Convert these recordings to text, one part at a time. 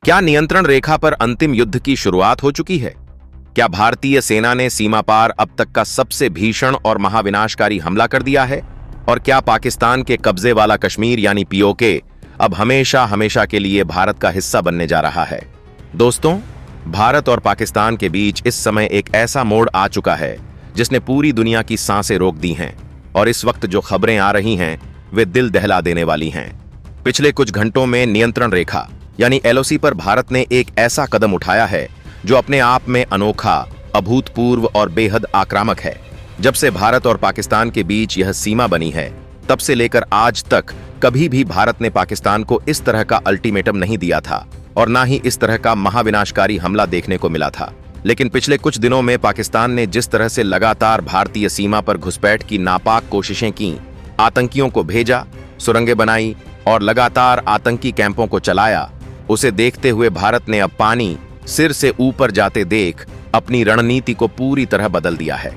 क्या नियंत्रण रेखा पर अंतिम युद्ध की शुरुआत हो चुकी है? क्या भारतीय सेना ने सीमा पार अब तक का सबसे भीषण और महाविनाशकारी हमला कर दिया है? और क्या पाकिस्तान के कब्जे वाला कश्मीर यानी पीओके अब हमेशा हमेशा के लिए भारत का हिस्सा बनने जा रहा है? दोस्तों, भारत और पाकिस्तान के बीच इस समय एक ऐसा मोड़ आ चुका है जिसने पूरी दुनिया की सांसें रोक दी हैं, और इस वक्त जो खबरें आ रही हैं वे दिल दहला देने वाली हैं। पिछले कुछ घंटों में नियंत्रण रेखा यानी एलओसी पर भारत ने एक ऐसा कदम उठाया है जो अपने आप में अनोखा, अभूतपूर्व और बेहद आक्रामक है। जब से भारत और पाकिस्तान के बीच यह सीमा बनी है, तब से लेकर आज तक कभी भी भारत ने पाकिस्तान को इस तरह का अल्टीमेटम नहीं दिया था और ना ही इस तरह का महाविनाशकारी हमला देखने को मिला था। लेकिन पिछले कुछ दिनों में पाकिस्तान ने जिस तरह से लगातार भारतीय सीमा पर घुसपैठ की नापाक कोशिशें की, आतंकियों को भेजा, सुरंगें बनाई और लगातार आतंकी कैंपों को चलाया, उसे देखते हुए भारत ने अब पानी सिर से ऊपर जाते देख अपनी रणनीति को पूरी तरह बदल दिया है।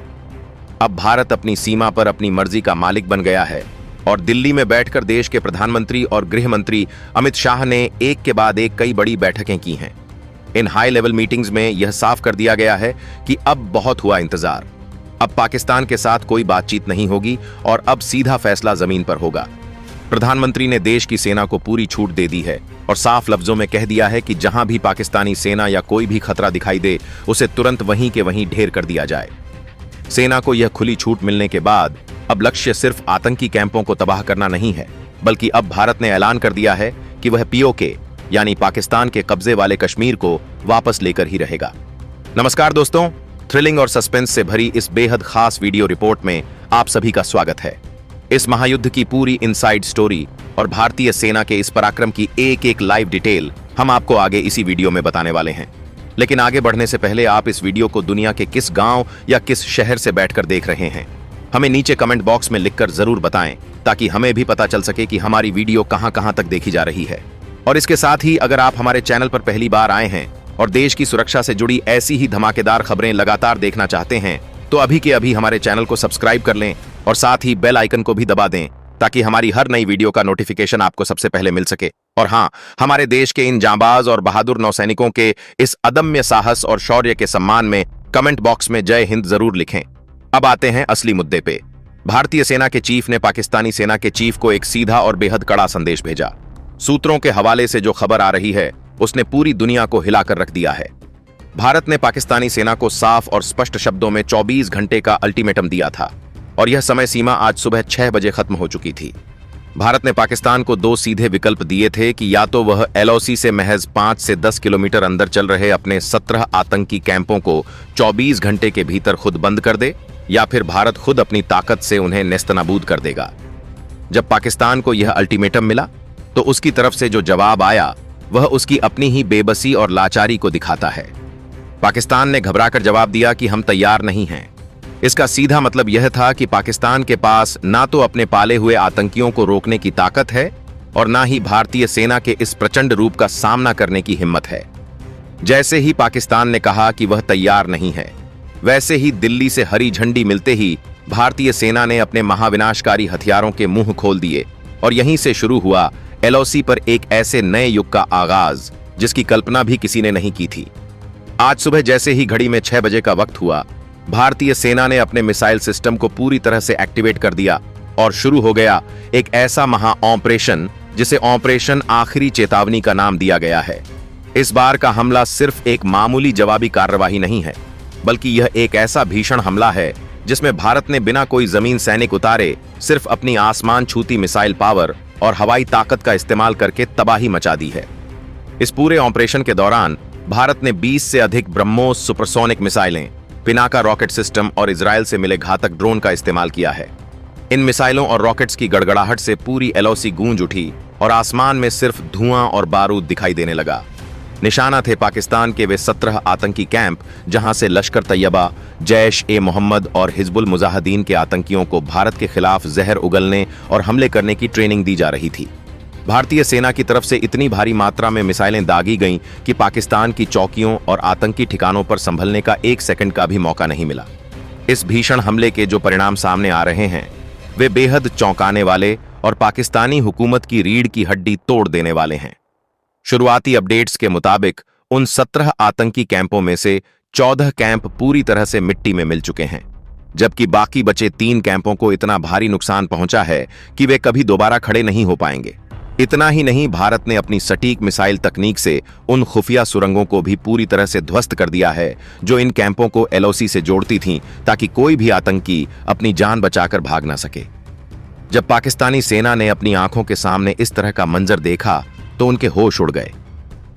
अब भारत अपनी सीमा पर अपनी मर्जी का मालिक बन गया है और दिल्ली में बैठकर देश के प्रधानमंत्री और गृह मंत्री अमित शाह ने एक के बाद एक कई बड़ी बैठकें की हैं। इन हाई लेवल मीटिंग्स में यह साफ कर दिया गया है कि अब बहुत हुआ इंतजार। अब पाकिस्तान के साथ कोई बातचीत नहीं होगी और अब सीधा फैसला जमीन पर होगा। प्रधानमंत्री ने देश की सेना को पूरी छूट दे दी है और साफ लफ्जों में कह दिया है कि जहां भी पाकिस्तानी सेना या कोई भी खतरा दिखाई दे, उसे तुरंत वहीं के वहीं ढेर कर दिया जाए। सेना को यह खुली छूट मिलने के बाद अब लक्ष्य सिर्फ आतंकी कैंपों को तबाह करना नहीं है, बल्कि अब भारत ने ऐलान कर दिया है कि वह पीओके यानी पाकिस्तान के कब्जे वाले कश्मीर को वापस लेकर ही रहेगा। नमस्कार दोस्तों, थ्रिलिंग और सस्पेंस से भरी इस बेहद खास वीडियो रिपोर्ट में आप सभी का स्वागत है। इस महायुद्ध की पूरी इनसाइड स्टोरी और भारतीय सेना के इस पराक्रम की एक एक लाइव डिटेल हम आपको आगे इसी वीडियो में बताने वाले हैं। लेकिन आगे बढ़ने से पहले आप इस वीडियो को दुनिया के किस गांव या किस शहर से बैठकर देख रहे हैं, हमें नीचे कमेंट बॉक्स में लिखकर जरूर बताएं, ताकि हमें भी पता चल सके कि हमारी वीडियो कहां कहां तक देखी जा रही है। और इसके साथ ही अगर आप हमारे चैनल पर पहली बार आए हैं और देश की सुरक्षा से जुड़ी ऐसी ही धमाकेदार खबरें लगातार देखना चाहते हैं, तो अभी के अभी हमारे चैनल को सब्सक्राइब कर लें और साथ ही बेल आइकन को भी दबा दें, ताकि हमारी हर नई वीडियो का नोटिफिकेशन आपको सबसे पहले मिल सके। और हाँ, हमारे देश के इन जांबाज और बहादुर नौसैनिकों के इस अदम्य साहस और शौर्य के सम्मान में कमेंट बॉक्स में जय हिंद जरूर लिखें। अब आते हैं असली मुद्दे पे। भारतीय सेना के चीफ ने पाकिस्तानी सेना के चीफ को एक सीधा और बेहद कड़ा संदेश भेजा। सूत्रों के हवाले से जो खबर आ रही है, उसने पूरी दुनिया को हिलाकर रख दिया है। भारत ने पाकिस्तानी सेना को साफ और स्पष्ट शब्दों में 24 घंटे का अल्टीमेटम दिया था और यह समय सीमा आज सुबह 6 बजे खत्म हो चुकी थी। भारत ने पाकिस्तान को दो सीधे विकल्प दिए थे कि या तो वह एलओसी से महज 5 से 10 किलोमीटर अंदर चल रहे अपने 17 आतंकी कैंपों को 24 घंटे के भीतर खुद बंद कर दे, या फिर भारत खुद अपनी ताकत से उन्हें नेस्तनाबूद कर देगा। जब पाकिस्तान को यह अल्टीमेटम मिला तो उसकी तरफ से जो जवाब आया वह उसकी अपनी ही बेबसी और लाचारी को दिखाता है। पाकिस्तान ने घबराकर जवाब दिया कि हम तैयार नहीं हैं। इसका सीधा मतलब यह था कि पाकिस्तान के पास ना तो अपने पाले हुए आतंकियों को रोकने की ताकत है और ना ही भारतीय सेना के इस प्रचंड रूप का सामना करने की हिम्मत है। जैसे ही पाकिस्तान ने कहा कि वह तैयार नहीं है, वैसे ही दिल्ली से हरी झंडी मिलते ही भारतीय सेना ने अपने महाविनाशकारी हथियारों के मुंह खोल दिए और यहीं से शुरू हुआ एलओसी पर एक ऐसे नए युग का आगाज जिसकी कल्पना भी किसी ने नहीं की थी। आज सुबह जैसे ही घड़ी में 6 बजे का वक्त हुआ, भारतीय सेना ने अपने मिसाइल सिस्टम को पूरी तरह से एक्टिवेट कर दिया और शुरू हो गया एक ऐसा महा ऑपरेशन जिसे ऑपरेशन आखिरी चेतावनी का नाम दिया गया है। इस बार का हमला सिर्फ एक मामूली जवाबी कार्रवाई नहीं है, बल्कि यह एक ऐसा भीषण हमला है जिसमें भारत ने बिना कोई जमीन सैनिक उतारे सिर्फ अपनी आसमान छूती मिसाइल पावर और हवाई ताकत का इस्तेमाल करके तबाही मचा दी है। इस पूरे ऑपरेशन के दौरान भारत ने 20 से अधिक ब्रह्मोस सुपरसोनिक मिसाइलें, पिनाका रॉकेट सिस्टम और इजरायल से मिले घातक ड्रोन का इस्तेमाल किया है। इन मिसाइलों और रॉकेट्स की गड़गड़ाहट से पूरी एलओसी गूंज उठी और आसमान में सिर्फ धुआं और बारूद दिखाई देने लगा। निशाना थे पाकिस्तान के वे 17 आतंकी कैंप जहां से लश्कर तैयबा, जैश ए मोहम्मद और हिजबुल मुजाहिदीन के आतंकियों को भारत के खिलाफ जहर उगलने और हमले करने की ट्रेनिंग दी जा रही थी। भारतीय सेना की तरफ से इतनी भारी मात्रा में मिसाइलें दागी गईं कि पाकिस्तान की चौकियों और आतंकी ठिकानों पर संभलने का 1 सेकंड का भी मौका नहीं मिला। इस भीषण हमले के जो परिणाम सामने आ रहे हैं वे बेहद चौंकाने वाले और पाकिस्तानी हुकूमत की रीढ़ की हड्डी तोड़ देने वाले हैं। शुरुआती अपडेट्स के मुताबिक उन 17 आतंकी कैंपों में से 14 कैंप पूरी तरह से मिट्टी में मिल चुके हैं, जबकि बाकी बचे 3 कैंपों को इतना भारी नुकसान पहुंचा है कि वे कभी दोबारा खड़े नहीं हो पाएंगे। इतना ही नहीं, भारत ने अपनी सटीक मिसाइल तकनीक से उन खुफिया सुरंगों को भी पूरी तरह से ध्वस्त कर दिया है जो इन कैंपों को एलओसी से जोड़ती थीं, ताकि कोई भी आतंकी अपनी जान बचाकर भाग ना सके। जब पाकिस्तानी सेना ने अपनी आंखों के सामने इस तरह का मंजर देखा तो उनके होश उड़ गए।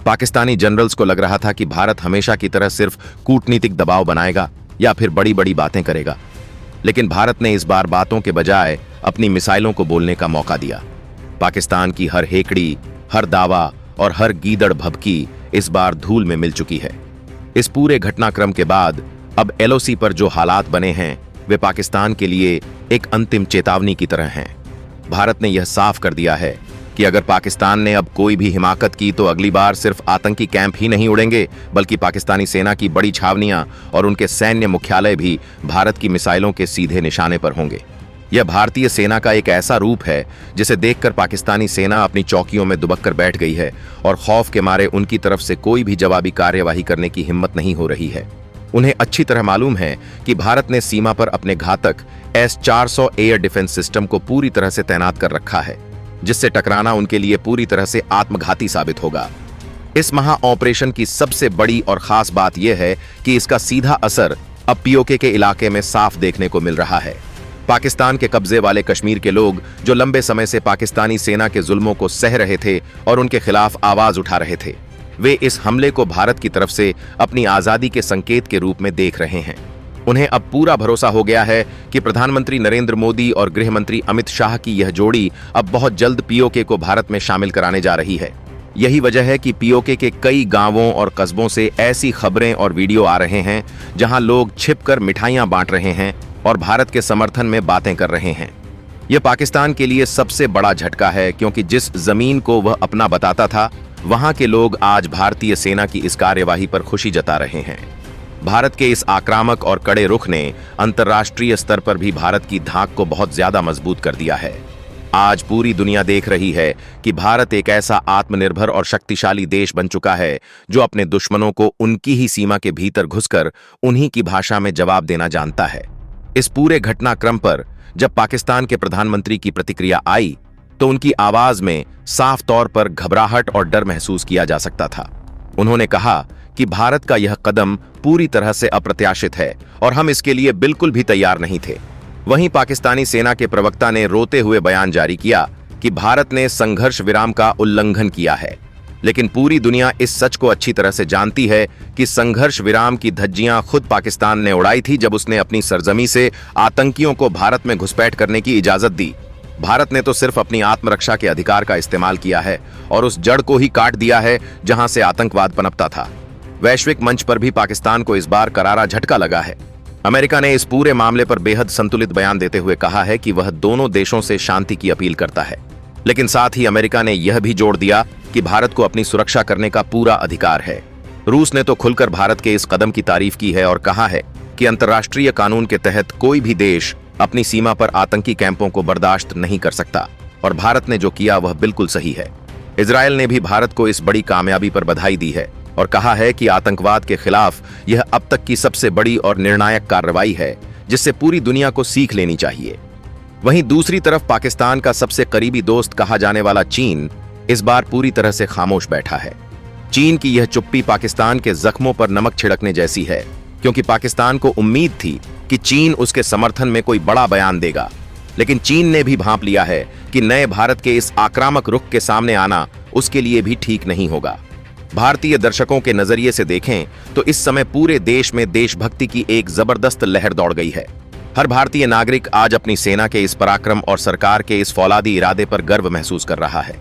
पाकिस्तानी जनरल्स को लग रहा था कि भारत हमेशा की तरह सिर्फ कूटनीतिक दबाव बनाएगा या फिर बड़ी बड़ी बातें करेगा, लेकिन भारत ने इस बार बातों के बजाय अपनी मिसाइलों को बोलने का मौका दिया। पाकिस्तान की हर हेकड़ी, हर दावा और हर गीदड़ भभकी इस बार धूल में मिल चुकी है। इस पूरे घटनाक्रम के बाद अब एलओसी पर जो हालात बने हैं वे पाकिस्तान के लिए एक अंतिम चेतावनी की तरह हैं। भारत ने यह साफ कर दिया है कि अगर पाकिस्तान ने अब कोई भी हिमाकत की तो अगली बार सिर्फ आतंकी कैंप ही नहीं उड़ेंगे, बल्कि पाकिस्तानी सेना की बड़ी छावनियां और उनके सैन्य मुख्यालय भी भारत की मिसाइलों के सीधे निशाने पर होंगे। यह भारतीय सेना का एक ऐसा रूप है जिसे देखकर पाकिस्तानी सेना अपनी चौकियों में दुबक कर बैठ गई है और खौफ के मारे उनकी तरफ से कोई भी जवाबी कार्यवाही करने की हिम्मत नहीं हो रही है। उन्हें अच्छी तरह मालूम है कि भारत ने सीमा पर अपने घातक S-400 एयर डिफेंस सिस्टम को पूरी तरह से तैनात कर रखा है, जिससे टकराना उनके लिए पूरी तरह से आत्मघाती साबित होगा। इस महा ऑपरेशन की सबसे बड़ी और खास बात यह है कि इसका सीधा असर अब पीओके के इलाके में साफ देखने को मिल रहा है। पाकिस्तान के कब्जे वाले कश्मीर के लोग जो लंबे समय से पाकिस्तानी सेना के जुल्मों को सह रहे थे और उनके खिलाफ आवाज उठा रहे थे, वे इस हमले को भारत की तरफ से अपनी आजादी के संकेत के रूप में देख रहे हैं। उन्हें अब पूरा भरोसा हो गया है कि प्रधानमंत्री नरेंद्र मोदी और गृह मंत्री अमित शाह की यह जोड़ी अब बहुत जल्द पीओके को भारत में शामिल कराने जा रही है। यही वजह है कि पीओके के कई गांवों और कस्बों से ऐसी खबरें और वीडियो आ रहे हैं जहां लोग छिपकर मिठाइयां बांट रहे हैं और भारत के समर्थन में बातें कर रहे हैं। यह पाकिस्तान के लिए सबसे बड़ा झटका है, क्योंकि जिस जमीन को वह अपना बताता था वहां के लोग आज भारतीय सेना की इस कार्यवाही पर खुशी जता रहे हैं। भारत के इस आक्रामक और कड़े रुख ने अंतर्राष्ट्रीय स्तर पर भी भारत की धाक को बहुत ज्यादा मजबूत कर दिया है। आज पूरी दुनिया देख रही है कि भारत एक ऐसा आत्मनिर्भर और शक्तिशाली देश बन चुका है जो अपने दुश्मनों को उनकी ही सीमा के भीतर घुसकर उन्हीं की भाषा में जवाब देना जानता है। इस पूरे घटनाक्रम पर जब पाकिस्तान के प्रधानमंत्री की प्रतिक्रिया आई तो उनकी आवाज में साफ तौर पर घबराहट और डर महसूस किया जा सकता था। उन्होंने कहा कि भारत का यह कदम पूरी तरह से अप्रत्याशित है और हम इसके लिए बिल्कुल भी तैयार नहीं थे। वहीं पाकिस्तानी सेना के प्रवक्ता ने रोते हुए बयान जारी किया कि भारत ने संघर्ष विराम का उल्लंघन किया है, लेकिन पूरी दुनिया इस सच को अच्छी तरह से जानती है कि संघर्ष विराम की धज्जियां खुद पाकिस्तान ने उड़ाई थी जब उसने अपनी सरजमी से आतंकियों को भारत में घुसपैठ करने की इजाजत दी। भारत ने तो सिर्फ अपनी आत्मरक्षा के अधिकार का इस्तेमाल किया है और उस जड़ को ही काट दिया है जहां से आतंकवाद पनपता था। वैश्विक मंच पर भी पाकिस्तान को इस बार करारा झटका लगा है। अमेरिका ने इस पूरे मामले पर बेहद संतुलित बयान देते हुए कहा है कि वह दोनों देशों से शांति की अपील करता है, लेकिन साथ ही अमेरिका ने यह भी जोड़ दिया कि भारत को अपनी सुरक्षा करने का पूरा अधिकार है। रूस ने तो खुलकर भारत के इस कदम की तारीफ की है और कहा है कि अंतर्राष्ट्रीय कानून के तहत कोई भी देश अपनी सीमा पर आतंकी कैंपों को बर्दाश्त नहीं कर सकता और भारत ने जो किया वह बिल्कुल सही है। इजरायल ने भी भारत को इस बड़ी कामयाबी पर बधाई दी है और कहा है कि आतंकवाद के खिलाफ यह अब तक की सबसे बड़ी और निर्णायक कार्रवाई है, जिससे पूरी दुनिया को सीख लेनी चाहिए। वहीं दूसरी तरफ पाकिस्तान का सबसे करीबी दोस्त कहा जाने वाला चीन इस बार पूरी तरह से खामोश बैठा है। चीन की यह चुप्पी पाकिस्तान के जख्मों पर नमक छिड़कने जैसी है, क्योंकि पाकिस्तान को उम्मीद थी कि चीन उसके समर्थन में कोई बड़ा बयान देगा, लेकिन चीन ने भी भांप लिया है कि नए भारत के इस आक्रामक रुख के सामने आना उसके लिए भी ठीक नहीं होगा। भारतीय दर्शकों के नजरिए से देखें तो इस समय पूरे देश में देशभक्ति की एक जबरदस्त लहर दौड़ गई है। हर भारतीय नागरिक आज अपनी सेना के इस पराक्रम और सरकार के इस फौलादी इरादे पर गर्व महसूस कर रहा है।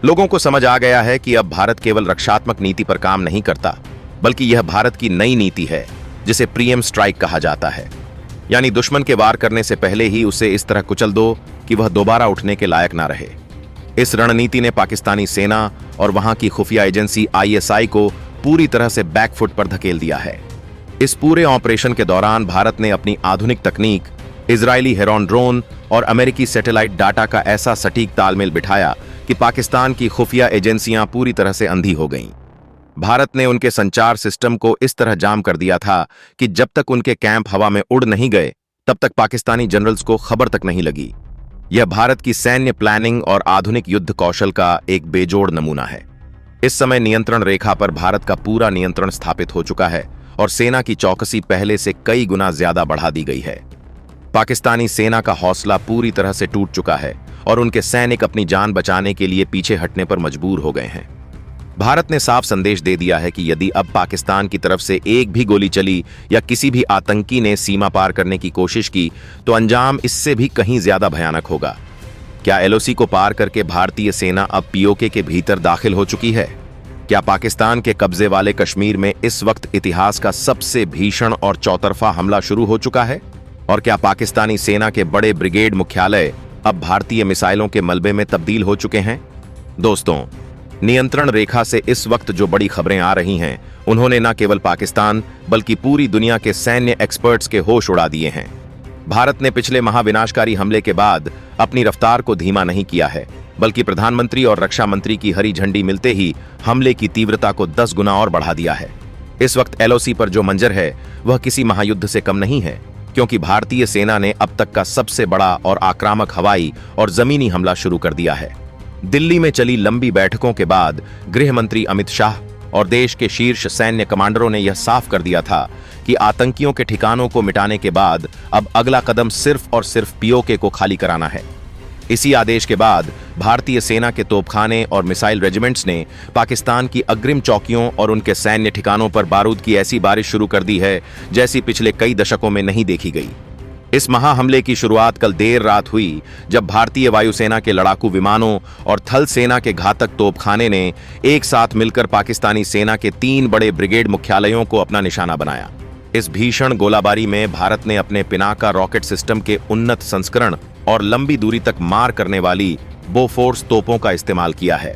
लोगों को समझ आ गया है कि अब भारत केवल रक्षात्मक नीति पर काम नहीं करता, बल्कि यह भारत की नई नीति है जिसे प्रीएम स्ट्राइक कहा जाता है, यानी दुश्मन के वार करने से पहले ही उसे इस तरह कुचल दो कि वह दोबारा उठने के लायक ना रहे। इस रणनीति ने पाकिस्तानी सेना और वहां की खुफिया एजेंसी ISI को पूरी तरह से बैकफुट पर धकेल दिया है। इस पूरे ऑपरेशन के दौरान भारत ने अपनी आधुनिक तकनीक, इजरायली हेरॉन ड्रोन और अमेरिकी सैटेलाइट डाटा का ऐसा सटीक तालमेल बिठाया कि पाकिस्तान की खुफिया एजेंसियां पूरी तरह से अंधी हो गईं। भारत ने उनके संचार सिस्टम को इस तरह जाम कर दिया था कि जब तक उनके कैंप हवा में उड़ नहीं गए तब तक पाकिस्तानी जनरल्स को खबर तक नहीं लगी। यह भारत की सैन्य प्लानिंग और आधुनिक युद्ध कौशल का एक बेजोड़ नमूना है। इस समय नियंत्रण रेखा पर भारत का पूरा नियंत्रण स्थापित हो चुका है और सेना की चौकसी पहले से कई गुना ज्यादा बढ़ा दी गई है। पाकिस्तानी सेना का हौसला पूरी तरह से टूट चुका है और उनके सैनिक अपनी जान बचाने के लिए पीछे हटने पर मजबूर हो गए हैं। भारत ने साफ संदेश दे दिया है कि यदि अब पाकिस्तान की तरफ से एक भी गोली चली या किसी भी आतंकी ने सीमा पार करने की कोशिश की तो अंजाम इससे भी कहीं ज्यादा भयानक होगा। क्या एलओसी को पार करके भारतीय सेना अब पीओके के भीतर दाखिल हो चुकी है? क्या पाकिस्तान के कब्जे वाले कश्मीर में इस वक्त इतिहास का सबसे भीषण और चौतरफा हमला शुरू हो चुका है? और क्या पाकिस्तानी सेना के बड़े ब्रिगेड मुख्यालय अब भारतीय मिसाइलों के मलबे में तब्दील हो चुके हैं? दोस्तों, नियंत्रण रेखा से इस वक्त जो बड़ी खबरें आ रही हैं, उन्होंने न केवल पाकिस्तान बल्कि पूरी दुनिया के सैन्य एक्सपर्ट्स के होश उड़ा दिए हैं। भारत ने पिछले महाविनाशकारी हमले के बाद अपनी रफ्तार को धीमा नहीं किया है, बल्कि प्रधानमंत्री और रक्षा मंत्री की हरी झंडी मिलते ही हमले की तीव्रता को 10 गुना और बढ़ा दिया है। इस वक्त एलओसी पर जो मंजर है वह किसी महायुद्ध से कम नहीं है, क्योंकि भारतीय सेना ने अब तक का सबसे बड़ा और आक्रामक हवाई और जमीनी हमला शुरू कर दिया है। दिल्ली में चली लंबी बैठकों के बाद गृह मंत्री अमित शाह और देश के शीर्ष सैन्य कमांडरों ने यह साफ कर दिया था कि आतंकियों के ठिकानों को मिटाने के बाद अब अगला कदम सिर्फ और सिर्फ पीओके को खाली कराना है। इसी आदेश के बाद भारतीय सेना के तोपखाने और मिसाइल रेजिमेंट्स ने पाकिस्तान की अग्रिम चौकियों और उनके सैन्य ठिकानों पर बारूद की ऐसी बारिश शुरू कर दी है जैसी पिछले कई दशकों में नहीं देखी गई। इस महाहमले की शुरुआत कल देर रात हुई जब भारतीय वायुसेना के लड़ाकू विमानों और थल सेना के घातक तोपखाने ने एक साथ मिलकर पाकिस्तानी सेना के 3 बड़े ब्रिगेड मुख्यालयों को अपना निशाना बनाया। इस भीषण गोलाबारी में भारत ने अपने पिनाका रॉकेट सिस्टम के उन्नत संस्करण और लंबी दूरी तक मार करने वाली बोफोर्स तोपों का इस्तेमाल किया है।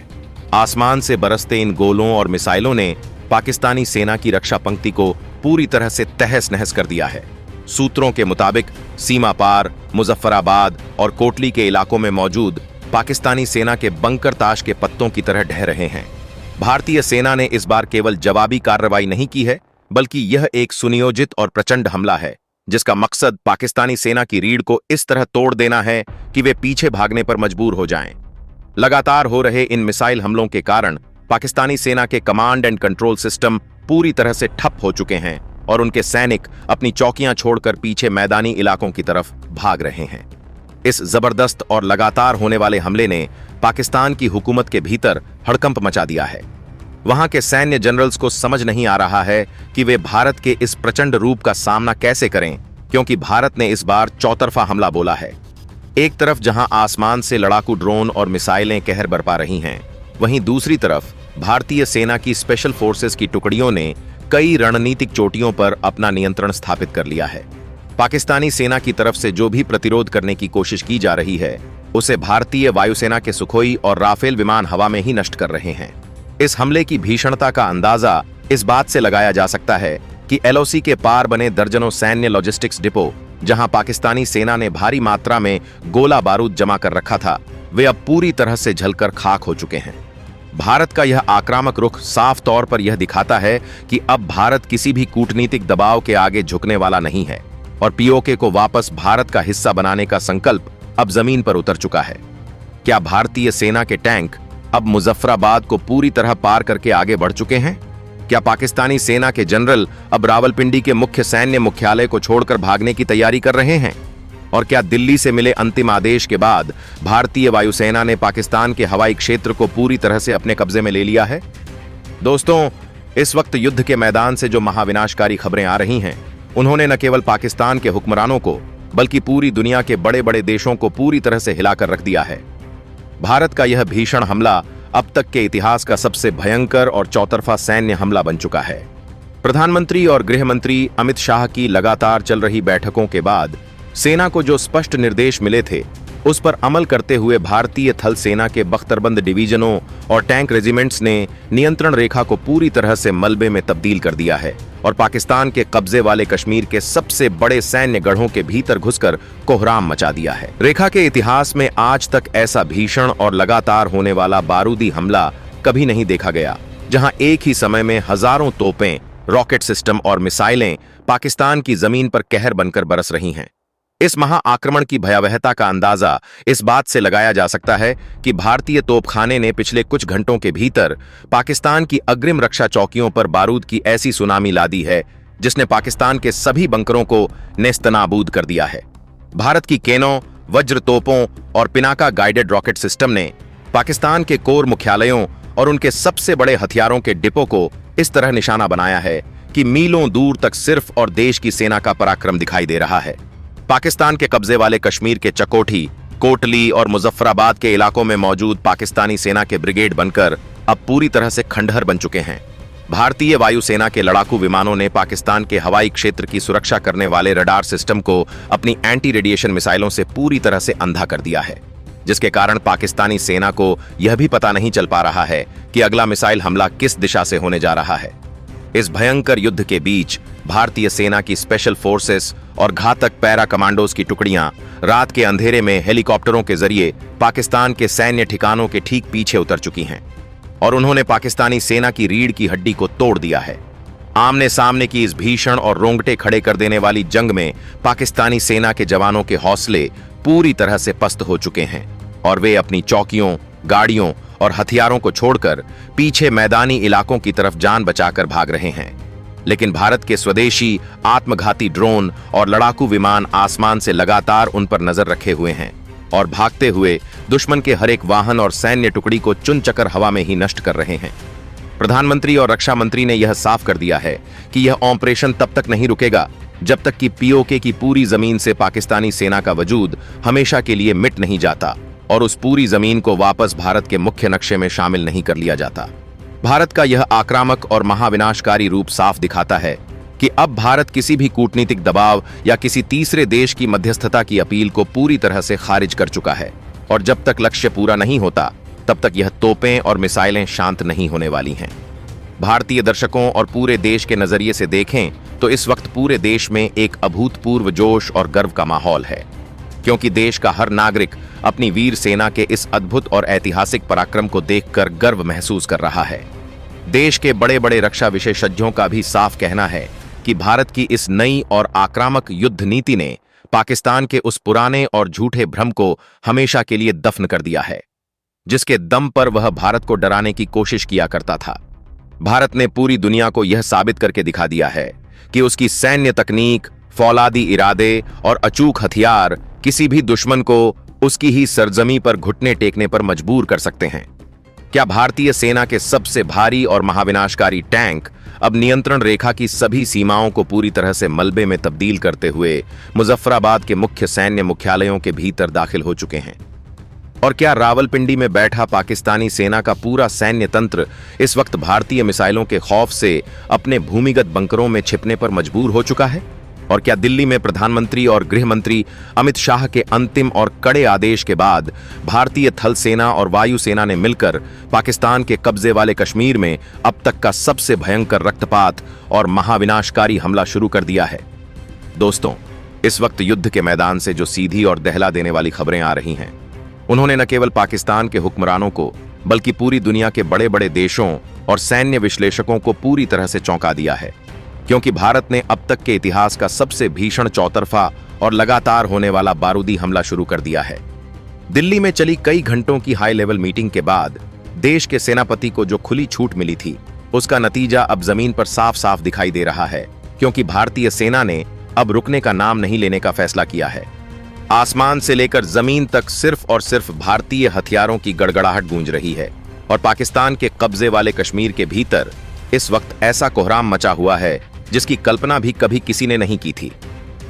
आसमान से बरसते इन गोलों और मिसाइलों ने पाकिस्तानी सेना की रक्षा पंक्ति को पूरी तरह से तहस नहस कर दिया है। सूत्रों के मुताबिक सीमा पार, मुजफ्फराबाद और कोटली के इलाकों में मौजूद पाकिस्तानी सेना के बंकर ताश के पत्तों की तरह ढह रहे हैं। भारतीय सेना ने इस बार केवल जवाबी कार्रवाई नहीं की है, बल्कि यह एक सुनियोजित और प्रचंड हमला है जिसका मकसद पाकिस्तानी सेना की रीढ़ को इस तरह तोड़ देना है कि वे पीछे भागने पर मजबूर हो जाएं। लगातार हो रहे इन मिसाइल हमलों के कारण पाकिस्तानी सेना के कमांड एंड कंट्रोल सिस्टम पूरी तरह से ठप हो चुके हैं और उनके सैनिक अपनी चौकियां छोड़कर पीछे मैदानी इलाकों की तरफ भाग रहे हैं। इस जबरदस्त और लगातार होने वाले हमले ने पाकिस्तान की हुकूमत के भीतर हड़कंप मचा दिया है। वहां के सैन्य जनरल्स को समझ नहीं आ रहा है कि वे भारत के इस प्रचंड रूप का सामना कैसे करें, क्योंकि भारत ने इस बार चौतरफा हमला बोला है। एक तरफ जहां आसमान से लड़ाकू ड्रोन और मिसाइलें कहर बरपा रही हैं, वहीं दूसरी तरफ भारतीय सेना की स्पेशल फोर्सेस की टुकड़ियों ने कई रणनीतिक चोटियों पर अपना नियंत्रण स्थापित कर लिया है। पाकिस्तानी सेना की तरफ से जो भी प्रतिरोध करने की कोशिश की जा रही है, उसे भारतीय वायुसेना के सुखोई और राफेल विमान हवा में ही नष्ट कर रहे हैं। इस हमले की भीषणता का अंदाजा इस बात से लगाया जा सकता है कि एलओसी के पार बने दर्जनों सैन्य लॉजिस्टिक्स डिपो, जहां पाकिस्तानी सेना ने भारी मात्रा में गोला बारूद जमा कर रखा था, वे अब पूरी तरह से जलकर खाक हो चुके हैं। भारत का यह आक्रामक रुख साफ तौर पर यह दिखाता है कि अब भारत किसी भी कूटनीतिक दबाव के आगे झुकने वाला नहीं है और पीओके को वापस भारत का हिस्सा बनाने का संकल्प अब जमीन पर उतर चुका है। क्या भारतीय सेना के टैंक अब मुजफ्फराबाद को पूरी तरह पार करके आगे बढ़ चुके हैं? क्या पाकिस्तानी सेना के जनरल अब रावलपिंडी के मुख्य सैन्य मुख्यालय को छोड़कर भागने की तैयारी कर रहे हैं? और क्या दिल्ली से मिले अंतिम आदेश के बाद भारतीय वायुसेना ने पाकिस्तान के हवाई क्षेत्र को पूरी तरह से अपने कब्जे में ले लिया है? दोस्तों, इस वक्त युद्ध के मैदान से जो महाविनाशकारी खबरें आ रही हैं, उन्होंने न केवल पाकिस्तान के हुक्मरानों को बल्कि पूरी दुनिया के बड़े बड़े देशों को पूरी तरह से हिलाकर रख दिया है। भारत का यह भीषण हमला अब तक के इतिहास का सबसे भयंकर और चौतरफा सैन्य हमला बन चुका है। प्रधानमंत्री और गृह मंत्री अमित शाह की लगातार चल रही बैठकों के बाद सेना को जो स्पष्ट निर्देश मिले थे, उस पर अमल करते हुए भारतीय थल सेना के बख्तरबंद डिवीजनों और टैंक रेजिमेंट्स ने नियंत्रण रेखा को पूरी तरह से मलबे में तब्दील कर दिया है और पाकिस्तान के कब्जे वाले कश्मीर के सबसे बड़े सैन्य गढ़ों के भीतर घुसकर कोहराम मचा दिया है। रेखा के इतिहास में आज तक ऐसा भीषण और लगातार होने वाला बारूदी हमला कभी नहीं देखा गया, जहां एक ही समय में हजारों तोपें, रॉकेट सिस्टम और मिसाइलें पाकिस्तान की जमीन पर कहर बनकर बरस रही हैं। इस महाआक्रमण की भयावहता का अंदाजा इस बात से लगाया जा सकता है कि भारतीय तोपखाने ने पिछले कुछ घंटों के भीतर पाकिस्तान की अग्रिम रक्षा चौकियों पर बारूद की ऐसी सुनामी ला दी है जिसने पाकिस्तान के सभी बंकरों को नेस्तनाबूद कर दिया है। भारत की केनो, वज्र तोपों और पिनाका गाइडेड रॉकेट सिस्टम ने पाकिस्तान के कोर मुख्यालयों और उनके सबसे बड़े हथियारों के डिपो को इस तरह निशाना बनाया है कि मीलों दूर तक सिर्फ और देश की सेना का पराक्रम दिखाई दे रहा है। पाकिस्तान के कब्जे वाले कश्मीर के चकोठी, कोटली और मुजफ्फराबाद के इलाकों में मौजूद पाकिस्तानी सेना के ब्रिगेड बनकर अब पूरी तरह से खंडहर बन चुके हैं। भारतीय वायुसेना के लड़ाकू विमानों ने पाकिस्तान के हवाई क्षेत्र की सुरक्षा करने वाले रडार सिस्टम को अपनी एंटी रेडिएशन मिसाइलों से पूरी तरह से अंधा कर दिया है, जिसके कारण पाकिस्तानी सेना को यह भी पता नहीं चल पा रहा है कि अगला मिसाइल हमला किस दिशा से होने जा रहा है। इस भयंकर युद्ध के बीच भारतीय सेना की स्पेशल फोर्सेस और घातक पैरा कमांडोज की टुकड़ियां रात के अंधेरे में हेलीकॉप्टरों के जरिए पाकिस्तान के सैन्य ठिकानों के ठीक पीछे उतर चुकी हैं और उन्होंने पाकिस्तानी सेना की रीढ़ की हड्डी को तोड़ दिया है। आमने सामने की इस भीषण और रोंगटे खड़े कर देने वाली जंग में पाकिस्तानी सेना के जवानों के हौसले पूरी तरह से पस्त हो चुके हैं और वे अपनी चौकियों, गाड़ियों और हथियारों को छोड़कर पीछे मैदानी इलाकों की तरफ जान बचाकर भाग रहे हैं। लेकिन भारत के स्वदेशी आत्मघाती ड्रोन और लड़ाकू विमान आसमान से लगातार उन पर नजर रखे हुए हैं और भागते हुए दुश्मन के हर एक वाहन और सैन्य टुकड़ी को चुनचकर हवा में ही नष्ट कर रहे हैं। प्रधानमंत्री और रक्षा मंत्री ने यह साफ कर दिया है कि यह ऑपरेशन तब तक नहीं रुकेगा जब तक कि पीओके की पूरी जमीन से पाकिस्तानी सेना का वजूद हमेशा के लिए मिट नहीं जाता और उस पूरी जमीन को वापस भारत के मुख्य नक्शे में शामिल नहीं कर लिया जाता। भारत का यह आक्रामक और महाविनाशकारी रूप साफ दिखाता है कि अब भारत किसी भी कूटनीतिक दबाव या किसी तीसरे देश की मध्यस्थता की अपील को पूरी तरह से खारिज कर चुका है और जब तक लक्ष्य पूरा नहीं होता तब तक यह तोपें और मिसाइलें शांत नहीं होने वाली हैं। भारतीय दर्शकों और पूरे देश के नजरिए से देखें तो इस वक्त पूरे देश में एक अभूतपूर्व जोश और गर्व का माहौल है, क्योंकि देश का हर नागरिक अपनी वीर सेना के इस अद्भुत और ऐतिहासिक पराक्रम को देखकर गर्व महसूस कर रहा है। देश के बड़े बड़े रक्षा विशेषज्ञों का भी साफ कहना है कि भारत की इस नई और आक्रामक युद्ध नीति ने पाकिस्तान के उस पुराने और झूठे भ्रम को हमेशा के लिए दफन कर दिया है, जिसके दम पर वह भारत को डराने की कोशिश किया करता था। भारत ने पूरी दुनिया को यह साबित करके दिखा दिया है कि उसकी सैन्य तकनीक, फौलादी इरादे और अचूक हथियार किसी भी दुश्मन को उसकी ही सरजमी पर घुटने टेकने पर मजबूर कर सकते हैं। क्या भारतीय सेना के सबसे भारी और महाविनाशकारी टैंक अब नियंत्रण रेखा की सभी सीमाओं को पूरी तरह से मलबे में तब्दील करते हुए मुजफ्फराबाद के मुख्य सैन्य मुख्यालयों के भीतर दाखिल हो चुके हैं? और क्या रावलपिंडी में बैठा पाकिस्तानी सेना का पूरा सैन्य तंत्र इस वक्त भारतीय मिसाइलों के खौफ से अपने भूमिगत बंकरों में छिपने पर मजबूर हो चुका है? और क्या दिल्ली में प्रधानमंत्री और गृह मंत्री अमित शाह के अंतिम और कड़े आदेश के बाद भारतीय थल सेना और वायु सेना ने मिलकर पाकिस्तान के कब्जे वाले कश्मीर में अब तक का सबसे भयंकर रक्तपात और महाविनाशकारी हमला शुरू कर दिया है? दोस्तों, इस वक्त युद्ध के मैदान से जो सीधी और दहला देने वाली खबरें आ रही हैं, उन्होंने न केवल पाकिस्तान के हुक्मरानों को बल्कि पूरी दुनिया के बड़े बड़े देशों और सैन्य विश्लेषकों को पूरी तरह से चौंका दिया है, क्योंकि भारत ने अब तक के इतिहास का सबसे भीषण चौतरफा और लगातार होने वाला बारूदी हमला शुरू कर दिया है। दिल्ली में चली कई घंटों की हाई लेवल मीटिंग के बाद देश के सेनापति को जो खुली छूट मिली थी, उसका नतीजा अब जमीन पर साफ साफ दिखाई दे रहा है, क्योंकि भारतीय सेना ने अब रुकने का नाम नहीं लेने का फैसला किया है। आसमान से लेकर जमीन तक सिर्फ और सिर्फ भारतीय हथियारों की गड़गड़ाहट गूंज रही है और पाकिस्तान के कब्जे वाले कश्मीर के भीतर इस वक्त ऐसा कोहराम मचा हुआ है जिसकी कल्पना भी कभी किसी ने नहीं की थी।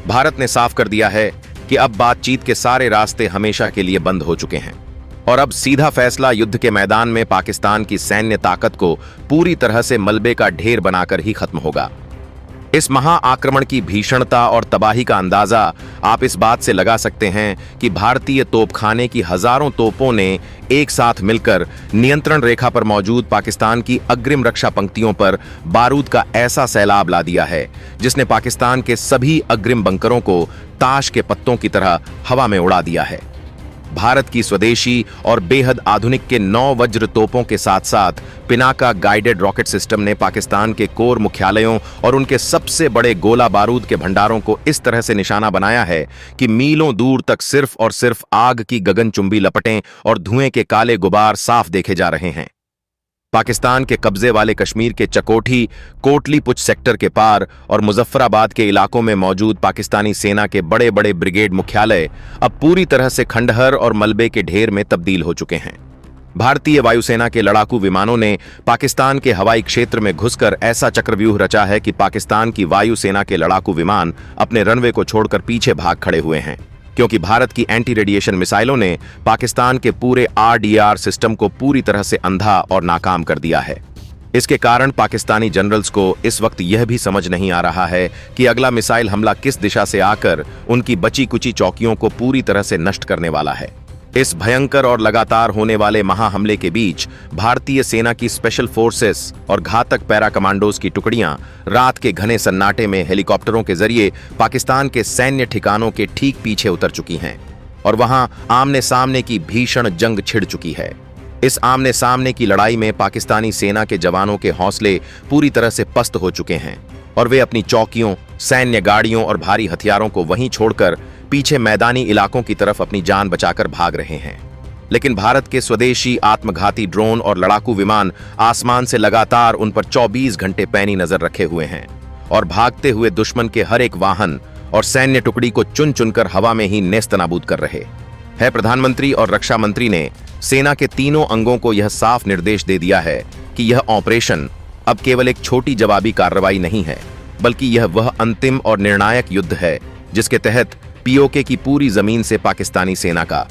भारत ने साफ कर दिया है कि अब बातचीत के सारे रास्ते हमेशा के लिए बंद हो चुके हैं और अब सीधा फैसला युद्ध के मैदान में पाकिस्तान की सैन्य ताकत को पूरी तरह से मलबे का ढेर बनाकर ही खत्म होगा। इस महाआक्रमण की भीषणता और तबाही का अंदाजा आप इस बात से लगा सकते हैं कि भारतीय तोपखाने की हजारों तोपों ने एक साथ मिलकर नियंत्रण रेखा पर मौजूद पाकिस्तान की अग्रिम रक्षा पंक्तियों पर बारूद का ऐसा सैलाब ला दिया है जिसने पाकिस्तान के सभी अग्रिम बंकरों को ताश के पत्तों की तरह हवा में उड़ा दिया है। भारत की स्वदेशी और बेहद आधुनिक के 9 वज्र तोपों के साथ साथ पिनाका गाइडेड रॉकेट सिस्टम ने पाकिस्तान के कोर मुख्यालयों और उनके सबसे बड़े गोला बारूद के भंडारों को इस तरह से निशाना बनाया है कि मीलों दूर तक सिर्फ और सिर्फ आग की गगनचुंबी लपटें और धुएं के काले गुबार साफ देखे जा रहे हैं। पाकिस्तान के कब्जे वाले कश्मीर के चकोठी, कोटलीपुछ सेक्टर के पार और मुजफ्फराबाद के इलाकों में मौजूद पाकिस्तानी सेना के बड़े बड़े ब्रिगेड मुख्यालय अब पूरी तरह से खंडहर और मलबे के ढेर में तब्दील हो चुके हैं। भारतीय वायुसेना के लड़ाकू विमानों ने पाकिस्तान के हवाई क्षेत्र में घुसकर ऐसा चक्रव्यूह रचा है कि पाकिस्तान की वायुसेना के लड़ाकू विमान अपने रनवे को छोड़कर पीछे भाग खड़े हुए हैं, क्योंकि भारत की एंटी रेडिएशन मिसाइलों ने पाकिस्तान के पूरे RDR सिस्टम को पूरी तरह से अंधा और नाकाम कर दिया है। इसके कारण पाकिस्तानी जनरल्स को इस वक्त यह भी समझ नहीं आ रहा है कि अगला मिसाइल हमला किस दिशा से आकर उनकी बची कुची चौकियों को पूरी तरह से नष्ट करने वाला है। इस भयंकर और लगातार होने वाले महाहमले के बीच भारतीय सेना की स्पेशल फोर्सेस और घातक पैरा कमांडोज की टुकड़ियां रात के घने सन्नाटे में हेलीकॉप्टरों के जरिए पाकिस्तान के सैन्य ठिकानों के ठीक पीछे उतर चुकी हैं और वहां आमने सामने की भीषण जंग छिड़ चुकी है। इस आमने सामने की लड़ाई में पाकिस्तानी सेना के जवानों के हौसले पूरी तरह से पस्त हो चुके हैं और वे अपनी चौकियों, सैन्य गाड़ियों और भारी हथियारों को वहीं छोड़कर पीछे मैदानी इलाकों की तरफ अपनी जान बचाकर भाग रहे हैं। लेकिन भारत के स्वदेशी आत्मघाती ड्रोन और लड़ाकू विमान आसमान से लगातार उन पर 24 घंटे पैनी नजर रखे हुए हैं और भागते हुए दुश्मन के हर एक वाहन और सैन्य टुकड़ी को चुन चुनकर हवा में ही नेस्तनाबूद कर रहे हैं। प्रधानमंत्री और रक्षा मंत्री ने सेना के तीनों अंगों को यह साफ निर्देश दे दिया है कि यह ऑपरेशन अब केवल एक छोटी जवाबी कार्रवाई नहीं है, बल्कि यह वह अंतिम और निर्णायक युद्ध है जिसके तहत POK की पूरी जमीन से पाकिस्तानी सेना का